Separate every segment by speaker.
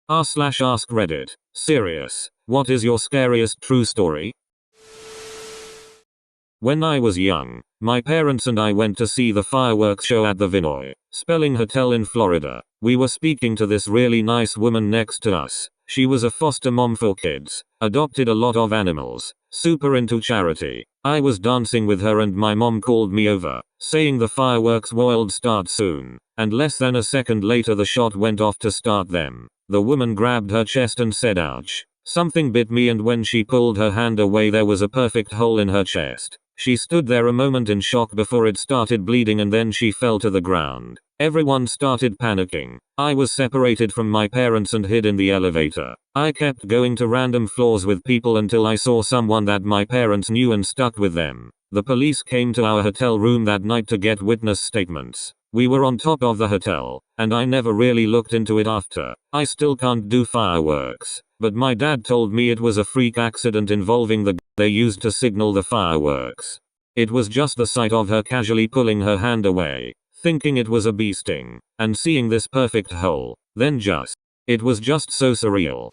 Speaker 1: r/AskReddit. Serious. What is your scariest true story? When I was young, my parents and I went to see the fireworks show at the Vinoy Spelling Hotel in Florida. We were speaking to this really nice woman next to us. She was a foster mom for kids, adopted a lot of animals, super into charity. I was dancing with her and my mom called me over, saying the fireworks would start soon, and less than a second later the shot went off to start them. The woman grabbed her chest and said ouch. Something bit me, and when she pulled her hand away there was a perfect hole in her chest. She stood there a moment in shock before it started bleeding and then she fell to the ground. Everyone started panicking. I was separated from my parents and hid in the elevator. I kept going to random floors with people until I saw someone that my parents knew and stuck with them. The police came to our hotel room that night to get witness statements. We were on top of the hotel, and I never really looked into it after. I still can't do fireworks, but my dad told me it was a freak accident involving the they used to signal the fireworks. It was just the sight of her casually pulling her hand away, thinking it was a bee sting, and seeing this perfect hole. It was just so surreal.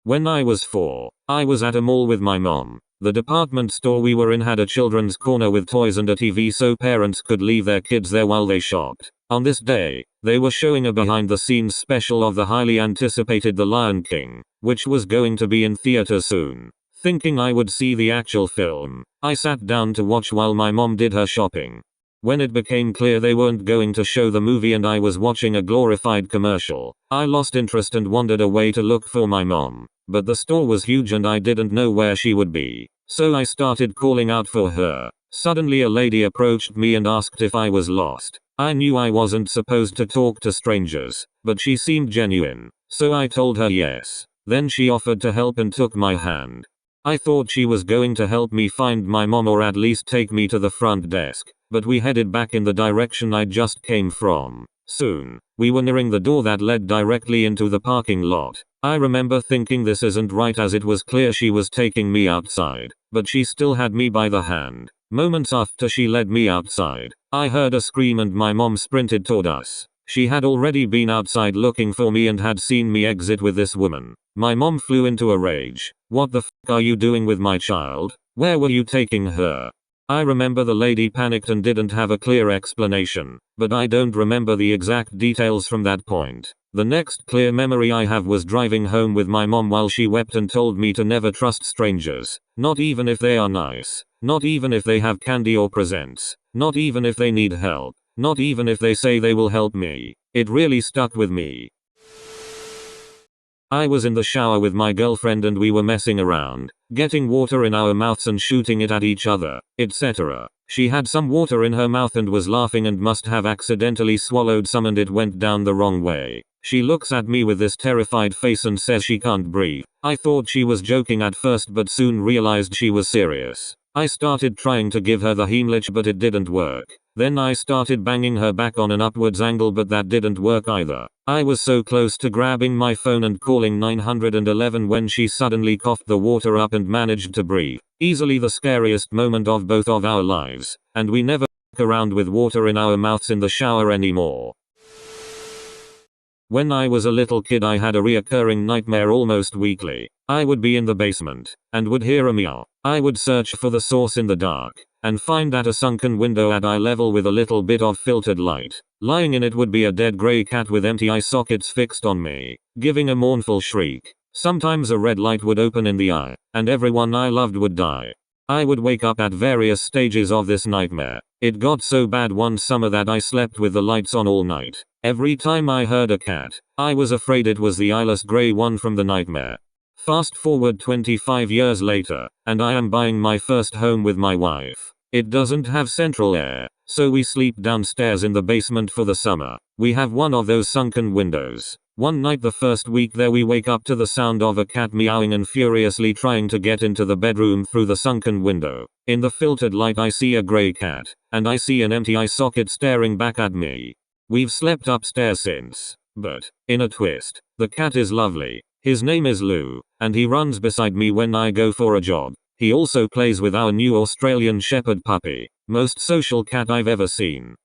Speaker 1: When I was 4, I was at a mall with my mom. The department store we were in had a children's corner with toys and a TV so parents could leave their kids there while they shopped. On this day, they were showing a behind-the-scenes special of the highly anticipated The Lion King, which was going to be in theaters soon. Thinking I would see the actual film, I sat down to watch while my mom did her shopping. When it became clear they weren't going to show the movie and I was watching a glorified commercial, I lost interest and wandered away to look for my mom. But the store was huge and I didn't know where she would be. So I started calling out for her. Suddenly a lady approached me and asked if I was lost. I knew I wasn't supposed to talk to strangers, but she seemed genuine. So I told her yes. Then she offered to help and took my hand. I thought she was going to help me find my mom or at least take me to the front desk, but we headed back in the direction I just came from. Soon, we were nearing the door that led directly into the parking lot. I remember thinking this isn't right as it was clear she was taking me outside, but she still had me by the hand. Moments after she led me outside, I heard a scream and my mom sprinted toward us. She had already been outside looking for me and had seen me exit with this woman. My mom flew into a rage. What the f are you doing with my child? Where were you taking her? I remember the lady panicked and didn't have a clear explanation, but I don't remember the exact details from that point. The next clear memory I have was driving home with my mom while she wept and told me to never trust strangers, not even if they are nice, not even if they have candy or presents, not even if they need help, not even if they say they will help me. It really stuck with me. I was in the shower with my girlfriend and we were messing around, getting water in our mouths and shooting it at each other, etc. She had some water in her mouth and was laughing and must have accidentally swallowed some and it went down the wrong way. She looks at me with this terrified face and says she can't breathe. I thought she was joking at first but soon realized she was serious. I started trying to give her the Heimlich but it didn't work. Then I started banging her back on an upwards angle but that didn't work either. I was so close to grabbing my phone and calling 911 when she suddenly coughed the water up and managed to breathe. Easily the scariest moment of both of our lives, and we never f**k around with water in our mouths in the shower anymore. When I was a little kid I had a reoccurring nightmare almost weekly. I would be in the basement, and would hear a meow. I would search for the source in the dark, and find that a sunken window at eye level with a little bit of filtered light. Lying in it would be a dead grey cat with empty eye sockets fixed on me, giving a mournful shriek. Sometimes a red light would open in the eye, and everyone I loved would die. I would wake up at various stages of this nightmare. It got so bad one summer that I slept with the lights on all night. Every time I heard a cat, I was afraid it was the eyeless grey one from the nightmare. Fast forward 25 years later, and I am buying my first home with my wife. It doesn't have central air, so we sleep downstairs in the basement for the summer. We have one of those sunken windows. One night the first week there we wake up to the sound of a cat meowing and furiously trying to get into the bedroom through the sunken window. In the filtered light I see a grey cat, and I see an empty eye socket staring back at me. We've slept upstairs since, but, in a twist, the cat is lovely. His name is Lou, and he runs beside me when I go for a jog. He also plays with our new Australian Shepherd puppy. Most social cat I've ever seen.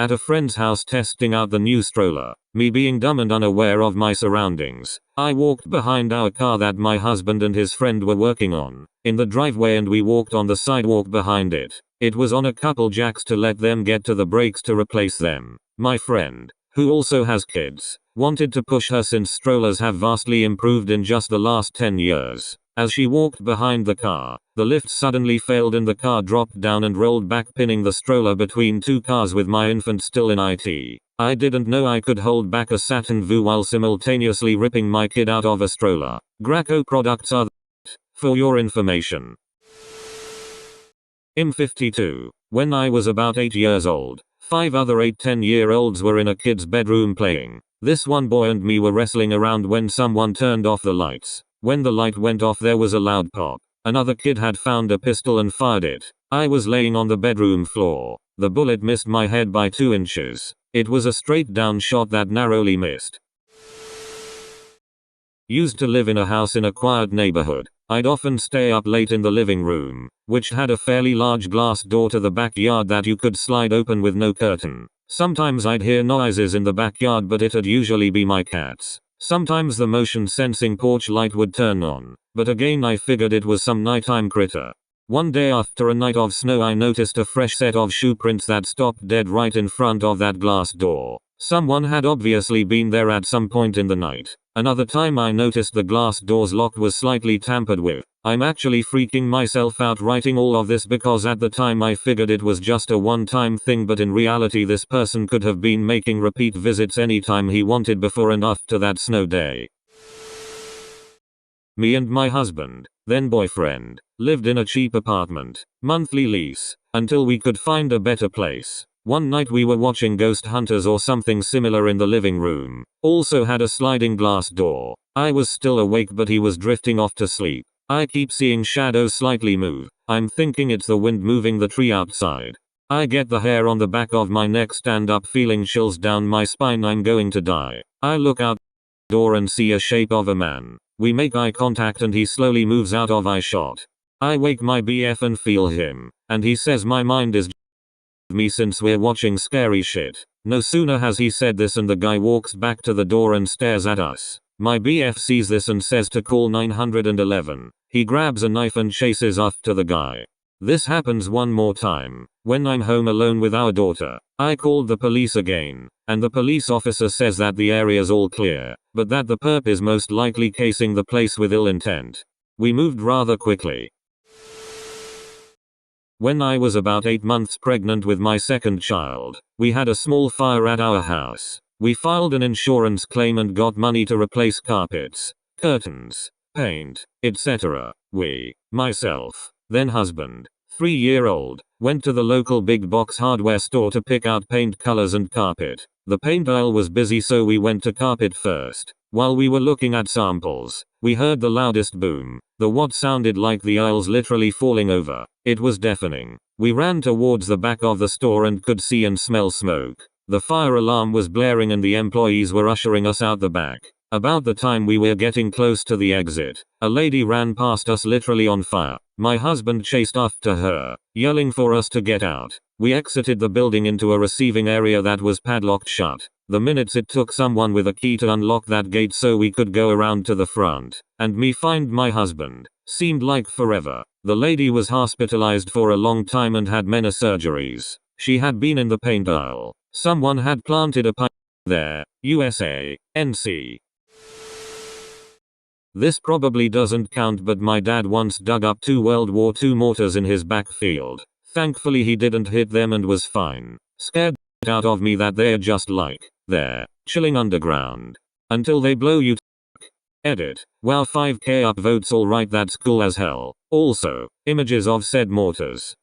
Speaker 1: at a friend's house testing out the new stroller. Me being dumb and unaware of my surroundings, I walked behind our car that my husband and his friend were working on in the driveway, and we walked on the sidewalk behind it. It was on a couple jacks to let them get to the brakes to replace them. My friend, who also has kids, wanted to push her since strollers have vastly improved in just the last 10 years. As she walked behind the car, the lift suddenly failed and the car dropped down and rolled back, pinning the stroller between two cars with my infant still in it. I didn't know I could hold back a Saturn V while simultaneously ripping my kid out of a stroller. Graco products are that, for your information. M52. When I was about 8 years old, 5 other 8-10-year-olds were in a kid's bedroom playing. This one boy and me were wrestling around when someone turned off the lights. When the light went off, there was a loud pop. Another kid had found a pistol and fired it. I was laying on the bedroom floor. The bullet missed my head by 2 inches. It was a straight down shot that narrowly missed. Used to live in a house in a quiet neighborhood. I'd often stay up late in the living room, which had a fairly large glass door to the backyard that you could slide open with no curtain. Sometimes I'd hear noises in the backyard, but it'd usually be my cats. Sometimes the motion sensing porch light would turn on, but again I figured it was some nighttime critter. One day after a night of snow, I noticed a fresh set of shoe prints that stopped dead right in front of that glass door. Someone had obviously been there at some point in the night. Another time I noticed the glass door's lock was slightly tampered with. I'm actually freaking myself out writing all of this because at the time I figured it was just a one-time thing, but in reality this person could have been making repeat visits anytime he wanted before and after that snow day. Me and my husband, then boyfriend, lived in a cheap apartment, monthly lease, until we could find a better place. One night we were watching Ghost Hunters or something similar in the living room. Also had a sliding glass door. I was still awake but he was drifting off to sleep. I keep seeing shadows slightly move. I'm thinking it's the wind moving the tree outside. I get the hair on the back of my neck stand up, feeling chills down my spine. I'm going to die. I look out the door and see a shape of a man. We make eye contact and he slowly moves out of eye shot. I wake my BF and feel him, and he says my mind is me since we're watching scary shit. No sooner has he said this and the guy walks back to the door and stares at us. My BF sees this and says to call 911. He grabs a knife and chases after the guy. This happens one more time, when I'm home alone with our daughter. I called the police again, and the police officer says that the area's all clear, but that the perp is most likely casing the place with ill intent. We moved rather quickly. When I was about 8 months pregnant with my second child, we had a small fire at our house. We filed an insurance claim and got money to replace carpets, curtains, paint, etc. We, myself, then husband, 3-year-old, went to the local big box hardware store to pick out paint colors and carpet. The paint aisle was busy, so we went to carpet first. While we were looking at samples, we heard the loudest boom. What sounded like the aisles literally falling over. It was deafening. We ran towards the back of the store and could see and smell smoke. The fire alarm was blaring and the employees were ushering us out the back. About the time we were getting close to the exit, a lady ran past us literally on fire. My husband chased after her, yelling for us to get out. We exited the building into a receiving area that was padlocked shut. The minutes it took someone with a key to unlock that gate so we could go around to the front, and me find my husband, seemed like forever. The lady was hospitalized for a long time and had many surgeries. She had been in the paint aisle. Someone had planted a pipe there. USA, NC. This probably doesn't count, but my dad once dug up 2 World War II mortars in his backfield. Thankfully he didn't hit them and was fine. Scared out of me that they're just like, there, chilling underground. Until they blow you. Edit. Wow, 5k upvotes, alright, that's cool as hell. Also, images of said mortars.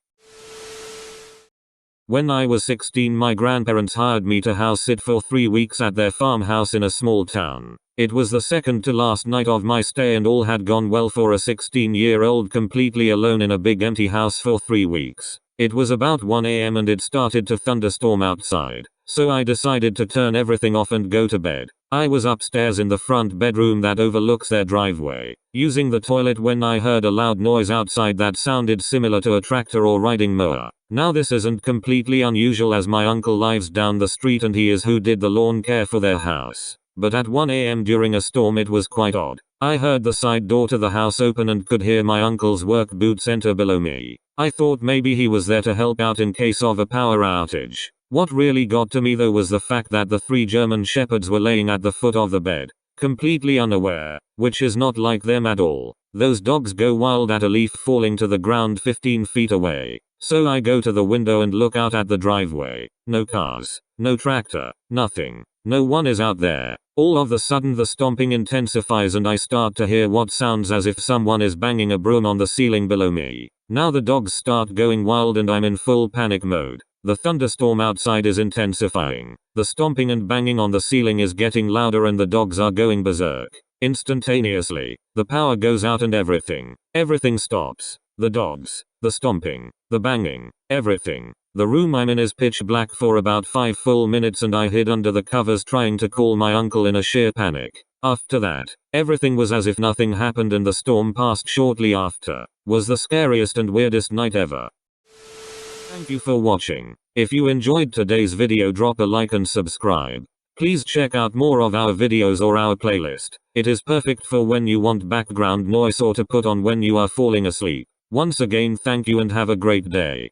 Speaker 1: When I was 16, my grandparents hired me to house sit for 3 weeks at their farmhouse in a small town. It was the second to last night of my stay and all had gone well for a 16-year-old completely alone in a big empty house for 3 weeks. It was about 1 a.m. and it started to thunderstorm outside, so I decided to turn everything off and go to bed. I was upstairs in the front bedroom that overlooks their driveway, using the toilet when I heard a loud noise outside that sounded similar to a tractor or riding mower. Now this isn't completely unusual as my uncle lives down the street and he is who did the lawn care for their house. But at 1 a.m. during a storm it was quite odd. I heard the side door to the house open and could hear my uncle's work boots enter below me. I thought maybe he was there to help out in case of a power outage. What really got to me though was the fact that the 3 German shepherds were laying at the foot of the bed, completely unaware, which is not like them at all. Those dogs go wild at a leaf falling to the ground 15 feet away. So I go to the window and look out at the driveway. No cars, no tractor, nothing. No one is out there. All of a sudden the stomping intensifies and I start to hear what sounds as if someone is banging a broom on the ceiling below me. Now the dogs start going wild and I'm in full panic mode. The thunderstorm outside is intensifying. The stomping and banging on the ceiling is getting louder and the dogs are going berserk. Instantaneously, the power goes out and everything stops. The dogs, the stomping, the banging, everything. The room I'm in is pitch black for about 5 full minutes and I hid under the covers trying to call my uncle in a sheer panic. After that, everything was as if nothing happened and the storm passed shortly after. Was the scariest and weirdest night ever. Thank you for watching. If you enjoyed today's video, drop a like and subscribe. Please check out more of our videos or our playlist. It is perfect for when you want background noise or to put on when you are falling asleep. Once again, thank you and have a great day.